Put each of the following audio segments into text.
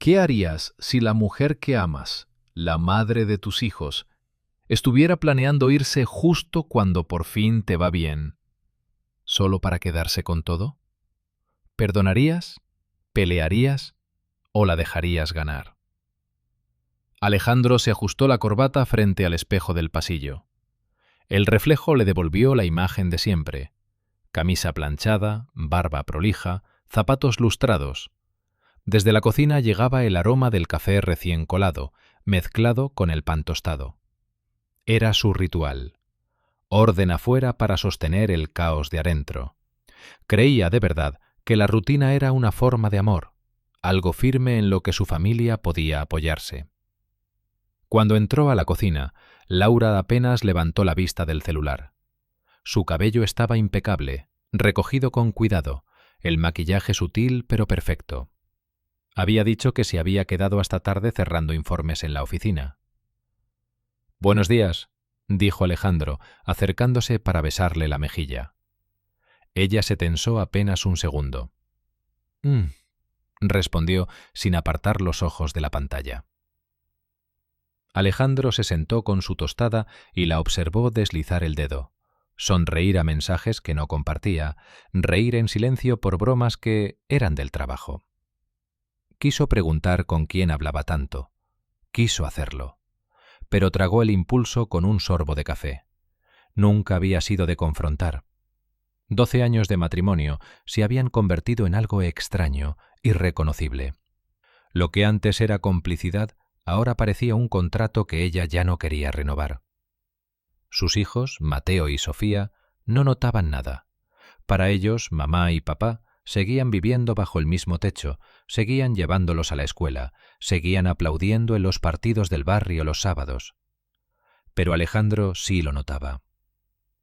¿Qué harías si la mujer que amas, la madre de tus hijos, estuviera planeando irse justo cuando por fin te va bien, solo para quedarse con todo? ¿Perdonarías? ¿Pelearías? ¿O la dejarías ganar? Alejandro se ajustó la corbata frente al espejo del pasillo. El reflejo le devolvió la imagen de siempre: camisa planchada, barba prolija, zapatos lustrados. Desde la cocina llegaba el aroma del café recién colado, mezclado con el pan tostado. Era su ritual. Orden afuera para sostener el caos de adentro. Creía de verdad que la rutina era una forma de amor, algo firme en lo que su familia podía apoyarse. Cuando entró a la cocina, Laura apenas levantó la vista del celular. Su cabello estaba impecable, recogido con cuidado, el maquillaje sutil pero perfecto. Había dicho que se había quedado hasta tarde cerrando informes en la oficina. «Buenos días», dijo Alejandro, acercándose para besarle la mejilla. Ella se tensó apenas un segundo. Respondió sin apartar los ojos de la pantalla. Alejandro se sentó con su tostada y la observó deslizar el dedo, sonreír a mensajes que no compartía, reír en silencio por bromas que eran del trabajo. Quiso preguntar con quién hablaba tanto. Quiso hacerlo. Pero tragó el impulso con un sorbo de café. Nunca había sido de confrontar. 12 años de matrimonio se habían convertido en algo extraño, irreconocible. Lo que antes era complicidad, ahora parecía un contrato que ella ya no quería renovar. Sus hijos, Mateo y Sofía, no notaban nada. Para ellos, mamá y papá seguían viviendo bajo el mismo techo, seguían llevándolos a la escuela, seguían aplaudiendo en los partidos del barrio los sábados. Pero Alejandro sí lo notaba.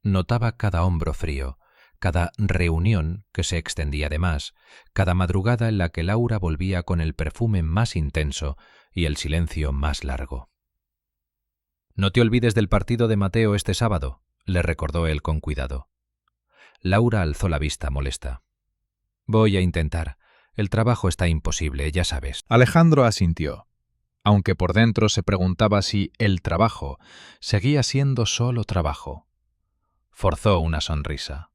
Notaba cada hombro frío, cada reunión que se extendía de más, cada madrugada en la que Laura volvía con el perfume más intenso y el silencio más largo. «No te olvides del partido de Mateo este sábado», le recordó él con cuidado. Laura alzó la vista molesta. «Voy a intentar. El trabajo está imposible, ya sabes». Alejandro asintió, aunque por dentro se preguntaba si el trabajo seguía siendo solo trabajo. Forzó una sonrisa.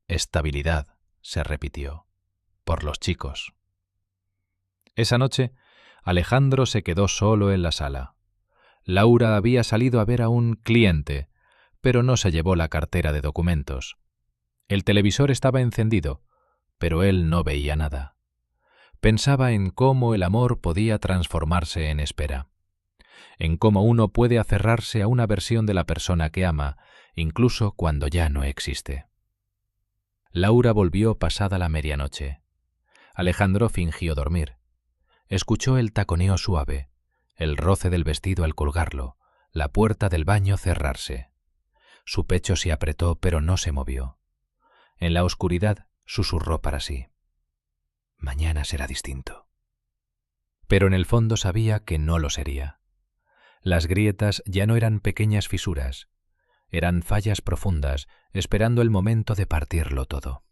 «Estabilidad», se repitió, «por los chicos». Esa noche, Alejandro se quedó solo en la sala. Laura había salido a ver a un cliente, pero no se llevó la cartera de documentos. El televisor estaba encendido, pero él no veía nada. Pensaba en cómo el amor podía transformarse en espera, en cómo uno puede aferrarse a una versión de la persona que ama, incluso cuando ya no existe. Laura volvió pasada la medianoche. Alejandro fingió dormir. Escuchó el taconeo suave, el roce del vestido al colgarlo, la puerta del baño cerrarse. Su pecho se apretó, pero no se movió. En la oscuridad susurró para sí: «Mañana será distinto». Pero en el fondo sabía que no lo sería. Las grietas ya no eran pequeñas fisuras, eran fallas profundas, esperando el momento de partirlo todo.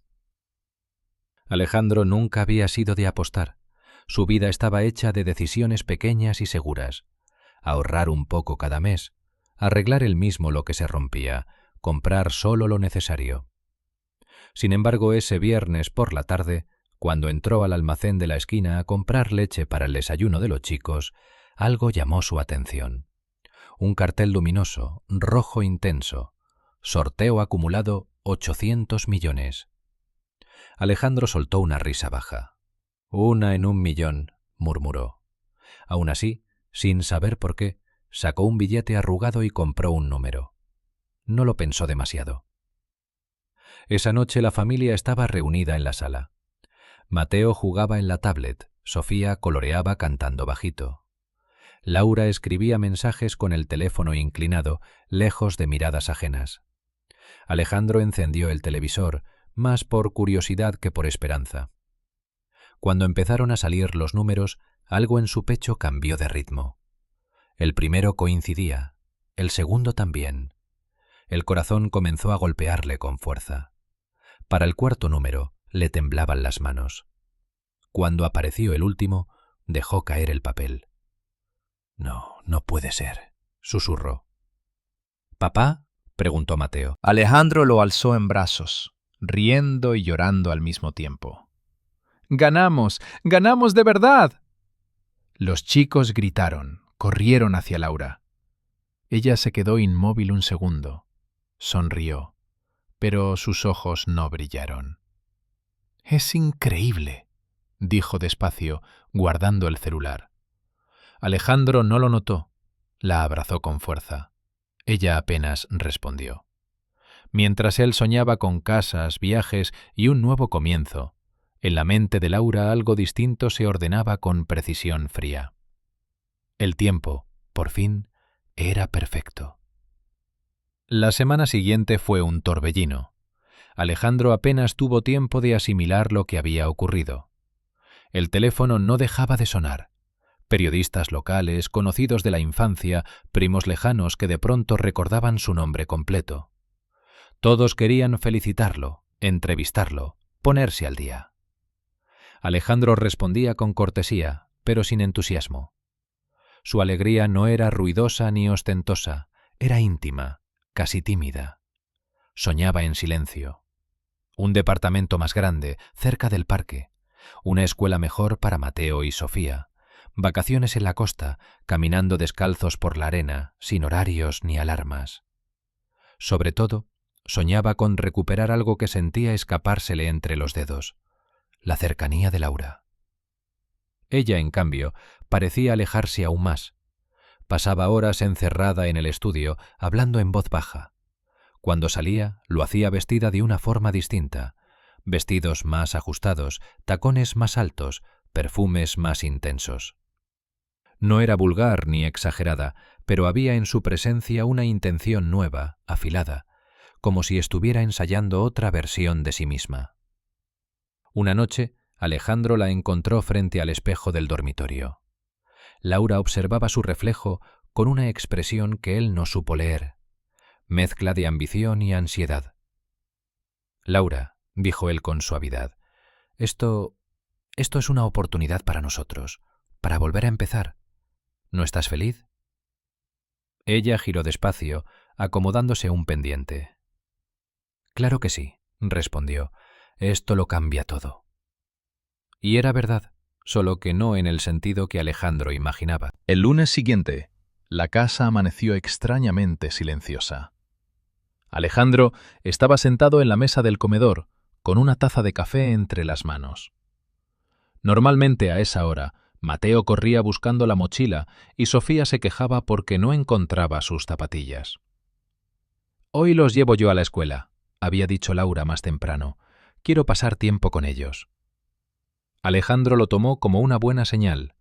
Alejandro nunca había sido de apostar. Su vida estaba hecha de decisiones pequeñas y seguras: ahorrar un poco cada mes, arreglar él mismo lo que se rompía, comprar solo lo necesario. Sin embargo, ese viernes por la tarde, cuando entró al almacén de la esquina a comprar leche para el desayuno de los chicos, algo llamó su atención. Un cartel luminoso, rojo intenso. Sorteo acumulado 800 millones. Alejandro soltó una risa baja. «Una en 1.000.000», murmuró. Aún así, sin saber por qué, sacó un billete arrugado y compró un número. No lo pensó demasiado. Esa noche la familia estaba reunida en la sala. Mateo jugaba en la tablet, Sofía coloreaba cantando bajito. Laura escribía mensajes con el teléfono inclinado, lejos de miradas ajenas. Alejandro encendió el televisor, más por curiosidad que por esperanza. Cuando empezaron a salir los números, algo en su pecho cambió de ritmo. El primero coincidía, el segundo también. El corazón comenzó a golpearle con fuerza. Para el cuarto número le temblaban las manos. Cuando apareció el último, Dejó caer el papel. No, no puede ser, susurró. ¿Papá? Preguntó Mateo. Alejandro lo alzó en brazos, riendo y llorando al mismo tiempo. ¡Ganamos! ¡Ganamos de verdad! Los chicos gritaron, corrieron hacia Laura. Ella se quedó inmóvil un segundo. Sonrió, pero sus ojos no brillaron. «Es increíble», dijo despacio, guardando el celular. Alejandro no lo notó. La abrazó con fuerza. Ella apenas respondió. Mientras él soñaba con casas, viajes y un nuevo comienzo, en la mente de Laura algo distinto se ordenaba con precisión fría. El tiempo, por fin, era perfecto. La semana siguiente fue un torbellino. Alejandro apenas tuvo tiempo de asimilar lo que había ocurrido. El teléfono no dejaba de sonar. Periodistas locales, conocidos de la infancia, primos lejanos que de pronto recordaban su nombre completo. Todos querían felicitarlo, entrevistarlo, ponerse al día. Alejandro respondía con cortesía, pero sin entusiasmo. Su alegría no era ruidosa ni ostentosa, era íntima, casi tímida. Soñaba en silencio. Un departamento más grande, cerca del parque. Una escuela mejor para Mateo y Sofía. Vacaciones en la costa, caminando descalzos por la arena, sin horarios ni alarmas. Sobre todo, soñaba con recuperar algo que sentía escapársele entre los dedos: la cercanía de Laura. Ella, en cambio, parecía alejarse aún más. Pasaba horas encerrada en el estudio, hablando en voz baja. Cuando salía, lo hacía vestida de una forma distinta: vestidos más ajustados, tacones más altos, perfumes más intensos. No era vulgar ni exagerada, pero había en su presencia una intención nueva, afilada, como si estuviera ensayando otra versión de sí misma. Una noche, Alejandro la encontró frente al espejo del dormitorio. Laura observaba su reflejo con una expresión que él no supo leer, mezcla de ambición y ansiedad. «Laura», dijo él con suavidad, esto es una oportunidad para nosotros, para volver a empezar. ¿No estás feliz?» Ella giró despacio, acomodándose un pendiente. «Claro que sí», respondió. «Esto lo cambia todo». Y era verdad, solo que no en el sentido que Alejandro imaginaba. El lunes siguiente, la casa amaneció extrañamente silenciosa. Alejandro estaba sentado en la mesa del comedor, con una taza de café entre las manos. Normalmente a esa hora, Mateo corría buscando la mochila y Sofía se quejaba porque no encontraba sus zapatillas. «Hoy los llevo yo a la escuela», había dicho Laura más temprano. «Quiero pasar tiempo con ellos». Alejandro lo tomó como una buena señal.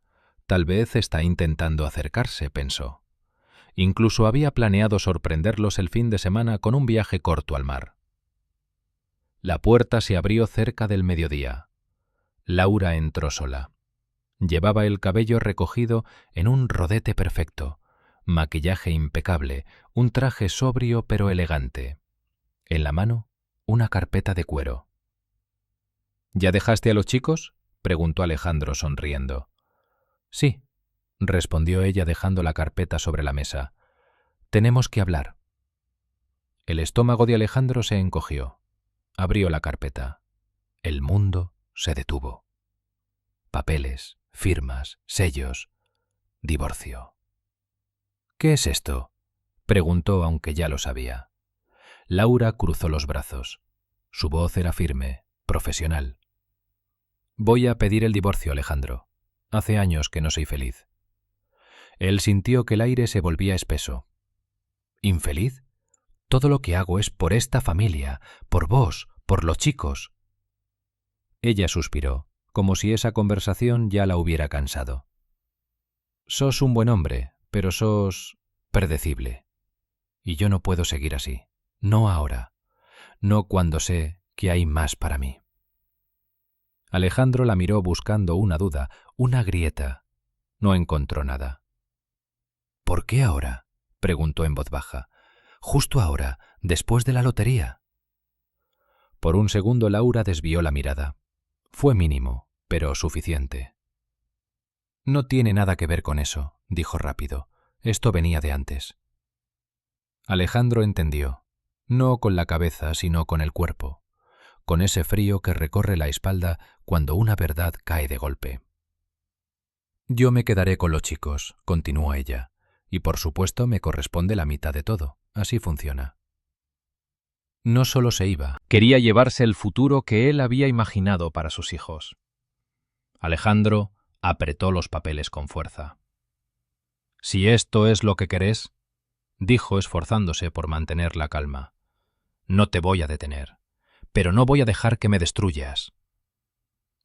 Tal vez está intentando acercarse, pensó. Incluso había planeado sorprenderlos el fin de semana con un viaje corto al mar. La puerta se abrió cerca del mediodía. Laura entró sola. Llevaba el cabello recogido en un rodete perfecto, maquillaje impecable, un traje sobrio pero elegante. En la mano, una carpeta de cuero. «¿Ya dejaste a los chicos?», preguntó Alejandro sonriendo. «Sí», respondió ella dejando la carpeta sobre la mesa. «Tenemos que hablar». El estómago de Alejandro se encogió. Abrió la carpeta. El mundo se detuvo. Papeles, firmas, sellos, divorcio. «¿Qué es esto?», preguntó, aunque ya lo sabía. Laura cruzó los brazos. Su voz era firme, profesional. «Voy a pedir el divorcio, Alejandro. Hace años que no soy feliz». Él sintió que el aire se volvía espeso. «¿Infeliz? Todo lo que hago es por esta familia, por vos, por los chicos». Ella suspiró, como si esa conversación ya la hubiera cansado. «Sos un buen hombre, pero sos predecible. Y yo no puedo seguir así. No ahora. No cuando sé que hay más para mí». Alejandro la miró buscando una duda, una grieta. No encontró nada. «¿Por qué ahora?», preguntó en voz baja. «Justo ahora, después de la lotería». Por un segundo Laura desvió la mirada. Fue mínimo, pero suficiente. No tiene nada que ver con eso, dijo rápido. Esto venía de antes. Alejandro entendió, no con la cabeza, sino con el cuerpo, con ese frío que recorre la espalda cuando una verdad cae de golpe. Yo me quedaré con los chicos, continuó ella, y por supuesto me corresponde la mitad de todo. Así funciona. No solo se iba, Quería llevarse el futuro que él había imaginado para sus hijos. Alejandro apretó los papeles con fuerza. «Si esto es lo que querés», dijo esforzándose por mantener la calma, «no te voy a detener, pero no voy a dejar que me destruyas».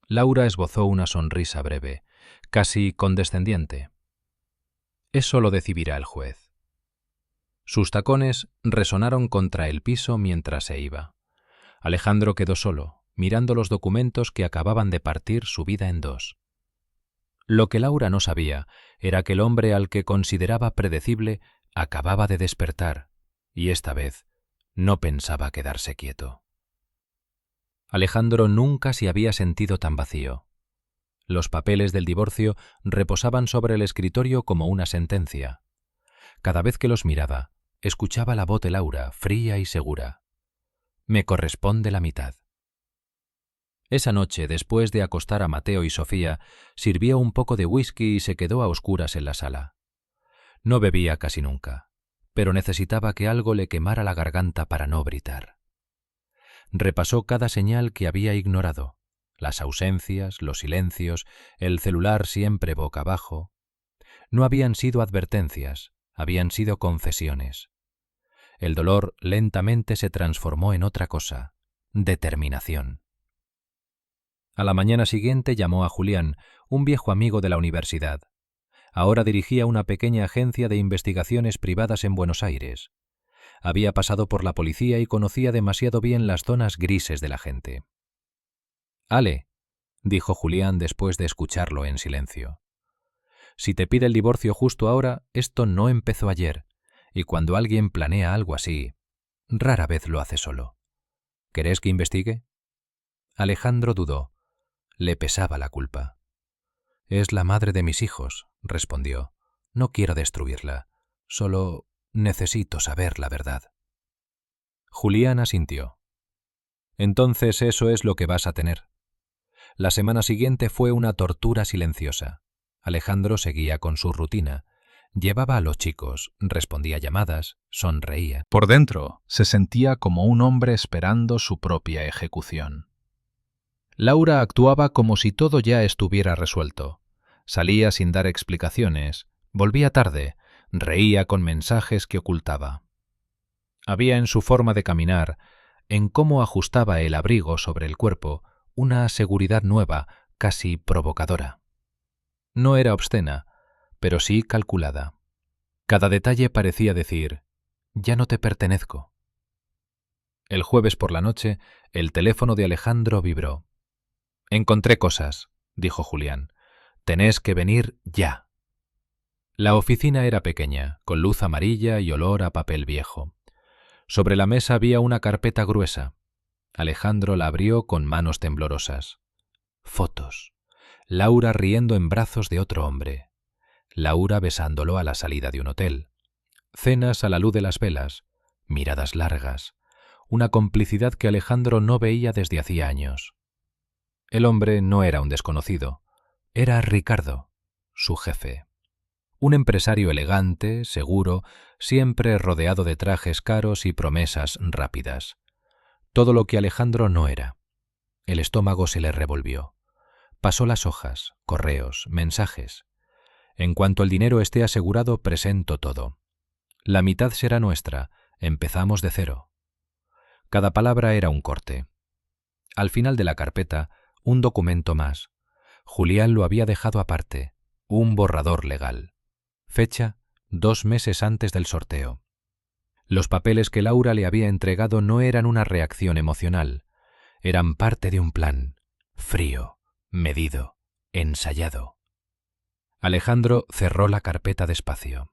Laura esbozó una sonrisa breve, casi condescendiente. Eso lo decidirá el juez. Sus tacones resonaron contra el piso mientras se iba. Alejandro quedó solo, mirando los documentos que acababan de partir su vida en dos. Lo que Laura no sabía era que el hombre al que consideraba predecible acababa de despertar, y esta vez no pensaba quedarse quieto. Alejandro nunca se había sentido tan vacío. Los papeles del divorcio reposaban sobre el escritorio como una sentencia. Cada vez que los miraba, escuchaba la voz de Laura, fría y segura. «Me corresponde la mitad». Esa noche, después de acostar a Mateo y Sofía, sirvió un poco de whisky y se quedó a oscuras en la sala. No bebía casi nunca, pero necesitaba que algo le quemara la garganta para no gritar. Repasó cada señal que había ignorado, las ausencias, los silencios, el celular siempre boca abajo. No habían sido advertencias, habían sido confesiones. El dolor lentamente se transformó en otra cosa, determinación. A la mañana siguiente llamó a Julián, un viejo amigo de la universidad. Ahora dirigía una pequeña agencia de investigaciones privadas en Buenos Aires. Había pasado por la policía y conocía demasiado bien las zonas grises de la gente. «Ale», dijo Julián después de escucharlo en silencio. «Si te pide el divorcio justo ahora, esto no empezó ayer, y cuando alguien planea algo así, rara vez lo hace solo. ¿Querés que investigue?» Alejandro dudó. Le pesaba la culpa. «Es la madre de mis hijos», respondió. «No quiero destruirla, solo necesito saber la verdad». Julián asintió. «Entonces eso es lo que vas a tener». La semana siguiente fue una tortura silenciosa. Alejandro seguía con su rutina. Llevaba a los chicos, respondía llamadas, sonreía. Por dentro se sentía como un hombre esperando su propia ejecución. Laura actuaba como si todo ya estuviera resuelto. Salía sin dar explicaciones, volvía tarde, reía con mensajes que ocultaba. Había en su forma de caminar, en cómo ajustaba el abrigo sobre el cuerpo, una seguridad nueva, casi provocadora. No era obscena, pero sí calculada. Cada detalle parecía decir, «Ya no te pertenezco». El jueves por la noche, el teléfono de Alejandro vibró. «Encontré cosas», dijo Julián. «Tenés que venir ya». La oficina era pequeña, con luz amarilla y olor a papel viejo. Sobre la mesa había una carpeta gruesa. Alejandro la abrió con manos temblorosas. Fotos. Laura riendo en brazos de otro hombre. Laura besándolo a la salida de un hotel. Cenas a la luz de las velas. Miradas largas. Una complicidad que Alejandro no veía desde hacía años. El hombre no era un desconocido. Era Ricardo, su jefe. Un empresario elegante, seguro, siempre rodeado de trajes caros y promesas rápidas. Todo lo que Alejandro no era. El estómago se le revolvió. Pasó las hojas, correos, mensajes. En cuanto el dinero esté asegurado, presento todo. La mitad será nuestra, empezamos de cero. Cada palabra era un corte. Al final de la carpeta, un documento más. Julián lo había dejado aparte, un borrador legal. Fecha, 2 meses antes del sorteo. Los papeles que Laura le había entregado no eran una reacción emocional, eran parte de un plan, frío, medido, ensayado. Alejandro cerró la carpeta despacio.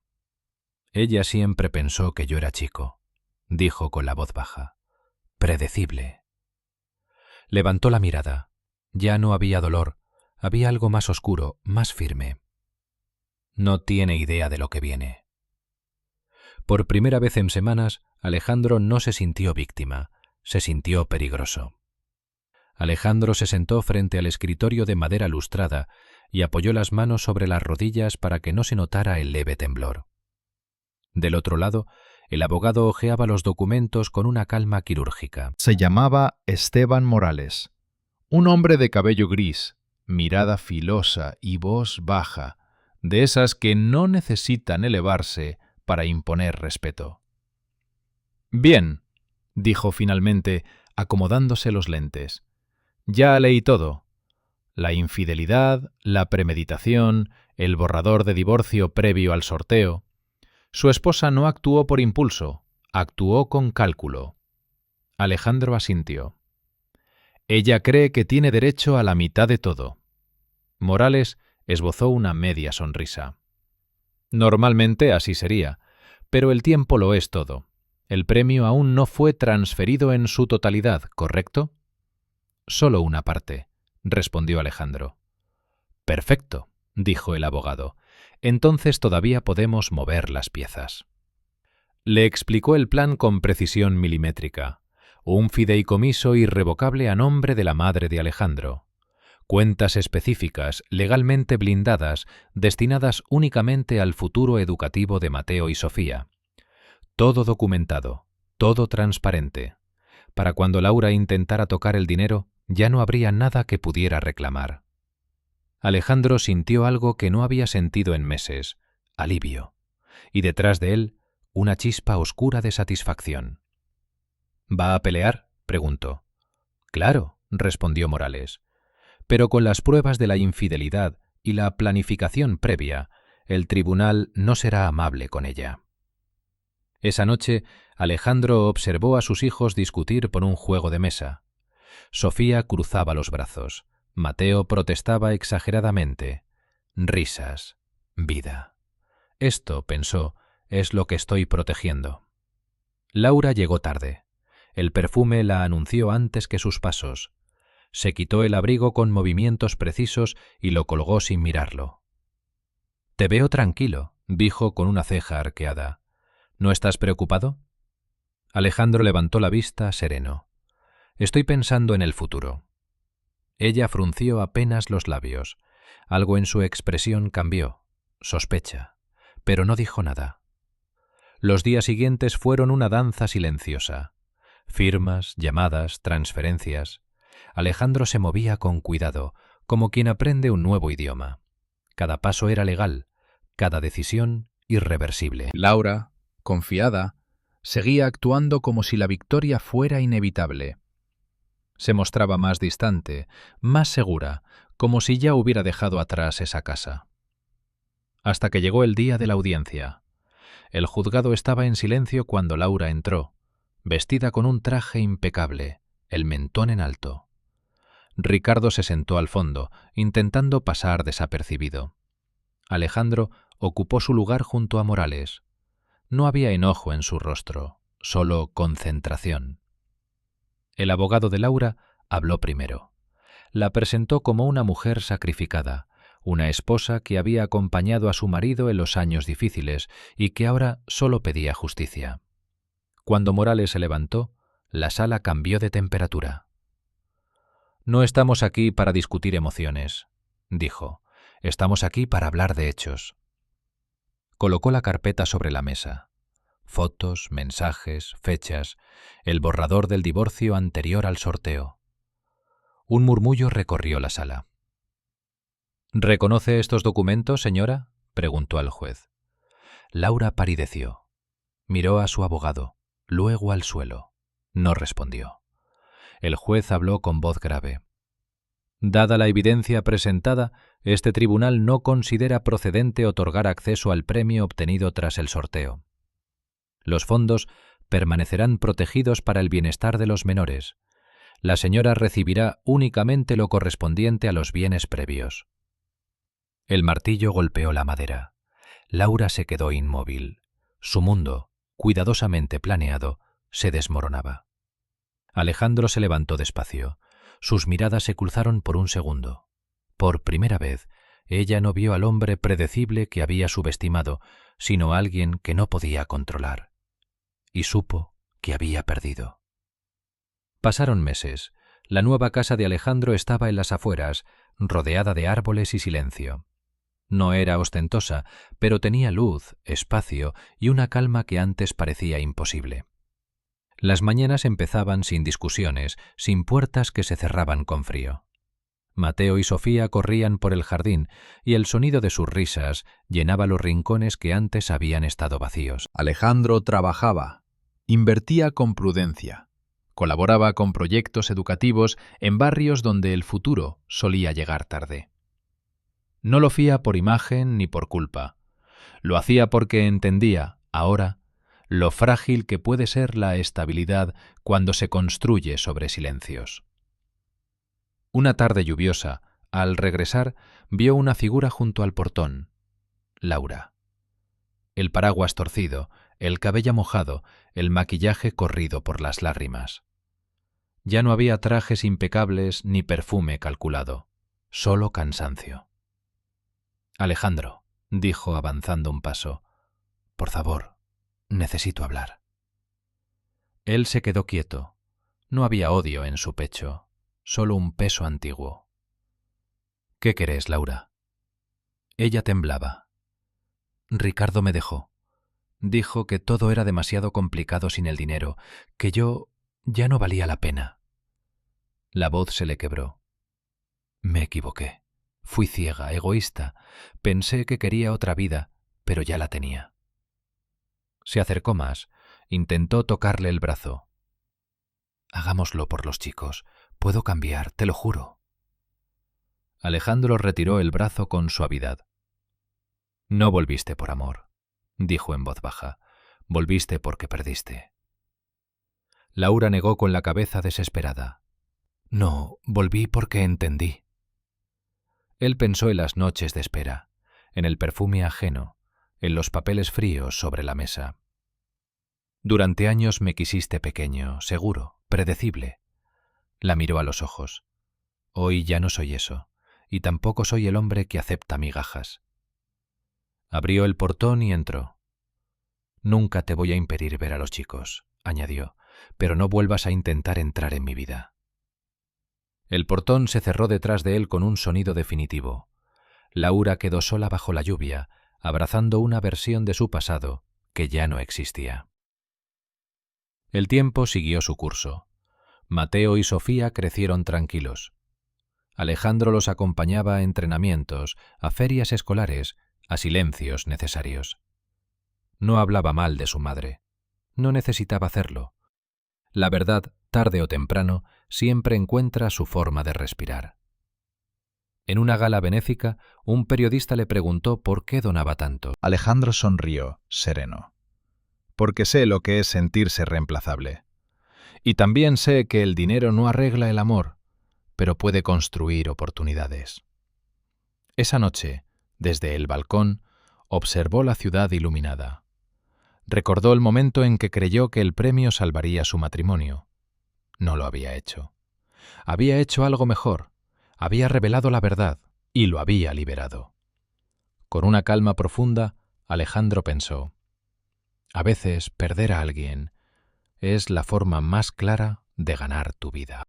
«Ella siempre pensó que yo era chico», dijo con la voz baja. «Predecible». Levantó la mirada. Ya no había dolor, había algo más oscuro, más firme. No tiene idea de lo que viene. Por primera vez en semanas, Alejandro no se sintió víctima, se sintió peligroso. Alejandro se sentó frente al escritorio de madera lustrada y apoyó las manos sobre las rodillas para que no se notara el leve temblor. Del otro lado, el abogado hojeaba los documentos con una calma quirúrgica. Se llamaba Esteban Morales, un hombre de cabello gris, mirada filosa y voz baja, de esas que no necesitan elevarse para imponer respeto. Bien, dijo finalmente, acomodándose los lentes. Ya leí todo. La infidelidad, la premeditación, el borrador de divorcio previo al sorteo. Su esposa no actuó por impulso, actuó con cálculo. Alejandro asintió. Ella cree que tiene derecho a la mitad de todo. Morales esbozó una media sonrisa. Normalmente así sería, pero el tiempo lo es todo. El premio aún no fue transferido en su totalidad, ¿correcto? Solo una parte, respondió Alejandro. Perfecto, dijo el abogado. Entonces todavía podemos mover las piezas. Le explicó el plan con precisión milimétrica. Un fideicomiso irrevocable a nombre de la madre de Alejandro. Cuentas específicas, legalmente blindadas, destinadas únicamente al futuro educativo de Mateo y Sofía. Todo documentado, todo transparente. Para cuando Laura intentara tocar el dinero, ya no habría nada que pudiera reclamar. Alejandro sintió algo que no había sentido en meses, alivio, y detrás de él, una chispa oscura de satisfacción. ¿Va a pelear?, preguntó. Claro, respondió Morales. Pero con las pruebas de la infidelidad y la planificación previa, el tribunal no será amable con ella. Esa noche, Alejandro observó a sus hijos discutir por un juego de mesa. Sofía cruzaba los brazos. Mateo protestaba exageradamente. Risas. Vida. Esto, pensó, es lo que estoy protegiendo. Laura llegó tarde. El perfume la anunció antes que sus pasos. Se quitó el abrigo con movimientos precisos y lo colgó sin mirarlo. «Te veo tranquilo», dijo con una ceja arqueada. «¿No estás preocupado?» Alejandro levantó la vista sereno. «Estoy pensando en el futuro». Ella frunció apenas los labios. Algo en su expresión cambió. Sospecha. Pero no dijo nada. Los días siguientes fueron una danza silenciosa. Firmas, llamadas, transferencias. Alejandro se movía con cuidado, como quien aprende un nuevo idioma. Cada paso era legal, cada decisión irreversible. Laura, confiada, seguía actuando como si la victoria fuera inevitable. Se mostraba más distante, más segura, como si ya hubiera dejado atrás esa casa. Hasta que llegó el día de la audiencia. El juzgado estaba en silencio cuando Laura entró, vestida con un traje impecable, el mentón en alto. Ricardo se sentó al fondo, intentando pasar desapercibido. Alejandro ocupó su lugar junto a Morales. No había enojo en su rostro, solo concentración. El abogado de Laura habló primero. La presentó como una mujer sacrificada, una esposa que había acompañado a su marido en los años difíciles y que ahora solo pedía justicia. Cuando Morales se levantó, la sala cambió de temperatura. «No estamos aquí para discutir emociones», dijo. «Estamos aquí para hablar de hechos». Colocó la carpeta sobre la mesa. Fotos, mensajes, fechas, el borrador del divorcio anterior al sorteo. Un murmullo recorrió la sala. «¿Reconoce estos documentos, señora?», preguntó al juez. Laura palideció. Miró a su abogado, luego al suelo. No respondió. El juez habló con voz grave. «Dada la evidencia presentada, este tribunal no considera procedente otorgar acceso al premio obtenido tras el sorteo. Los fondos permanecerán protegidos para el bienestar de los menores. La señora recibirá únicamente lo correspondiente a los bienes previos». El martillo golpeó la madera. Laura se quedó inmóvil. Su mundo, cuidadosamente planeado, se desmoronaba. Alejandro se levantó despacio. Sus miradas se cruzaron por un segundo. Por primera vez, ella no vio al hombre predecible que había subestimado, sino a alguien que no podía controlar. Y supo que había perdido. Pasaron meses. La nueva casa de Alejandro estaba en las afueras, rodeada de árboles y silencio. No era ostentosa, pero tenía luz, espacio y una calma que antes parecía imposible. Las mañanas empezaban sin discusiones, sin puertas que se cerraban con frío. Mateo y Sofía corrían por el jardín y el sonido de sus risas llenaba los rincones que antes habían estado vacíos. Alejandro trabajaba, invertía con prudencia, colaboraba con proyectos educativos en barrios donde el futuro solía llegar tarde. No lo hacía por imagen ni por culpa. Lo hacía porque entendía, ahora, lo frágil que puede ser la estabilidad cuando se construye sobre silencios. Una tarde lluviosa, al regresar, vio una figura junto al portón. Laura. El paraguas torcido, el cabello mojado, el maquillaje corrido por las lágrimas. Ya no había trajes impecables ni perfume calculado, solo cansancio. Alejandro, dijo avanzando un paso, por favor, necesito hablar. Él se quedó quieto. No había odio en su pecho, solo un peso antiguo. ¿Qué querés, Laura? Ella temblaba. Ricardo me dejó. Dijo que todo era demasiado complicado sin el dinero, que yo ya no valía la pena. La voz se le quebró. Me equivoqué. Fui ciega, egoísta. Pensé que quería otra vida, pero ya la tenía. Se acercó más. Intentó tocarle el brazo. Hagámoslo por los chicos. Puedo cambiar, te lo juro. Alejandro retiró el brazo con suavidad. No volviste por amor, dijo en voz baja. Volviste porque perdiste. Laura negó con la cabeza desesperada. No, volví porque entendí. Él pensó en las noches de espera, en el perfume ajeno, en los papeles fríos sobre la mesa. Durante años me quisiste pequeño, seguro, predecible. La miró a los ojos. Hoy ya no soy eso, y tampoco soy el hombre que acepta migajas. Abrió el portón y entró. Nunca te voy a impedir ver a los chicos, añadió, pero no vuelvas a intentar entrar en mi vida. El portón se cerró detrás de él con un sonido definitivo. Laura quedó sola bajo la lluvia, abrazando una versión de su pasado que ya no existía. El tiempo siguió su curso. Mateo y Sofía crecieron tranquilos. Alejandro los acompañaba a entrenamientos, a ferias escolares, a silencios necesarios. No hablaba mal de su madre. No necesitaba hacerlo. La verdad, tarde o temprano, siempre encuentra su forma de respirar. En una gala benéfica, un periodista le preguntó por qué donaba tanto. Alejandro sonrió, sereno. Porque sé lo que es sentirse reemplazable. Y también sé que el dinero no arregla el amor, pero puede construir oportunidades. Esa noche, desde el balcón, observó la ciudad iluminada. Recordó el momento en que creyó que el premio salvaría su matrimonio. No lo había hecho. Había hecho algo mejor. Había revelado la verdad y lo había liberado. Con una calma profunda, Alejandro pensó: a veces perder a alguien es la forma más clara de ganar tu vida.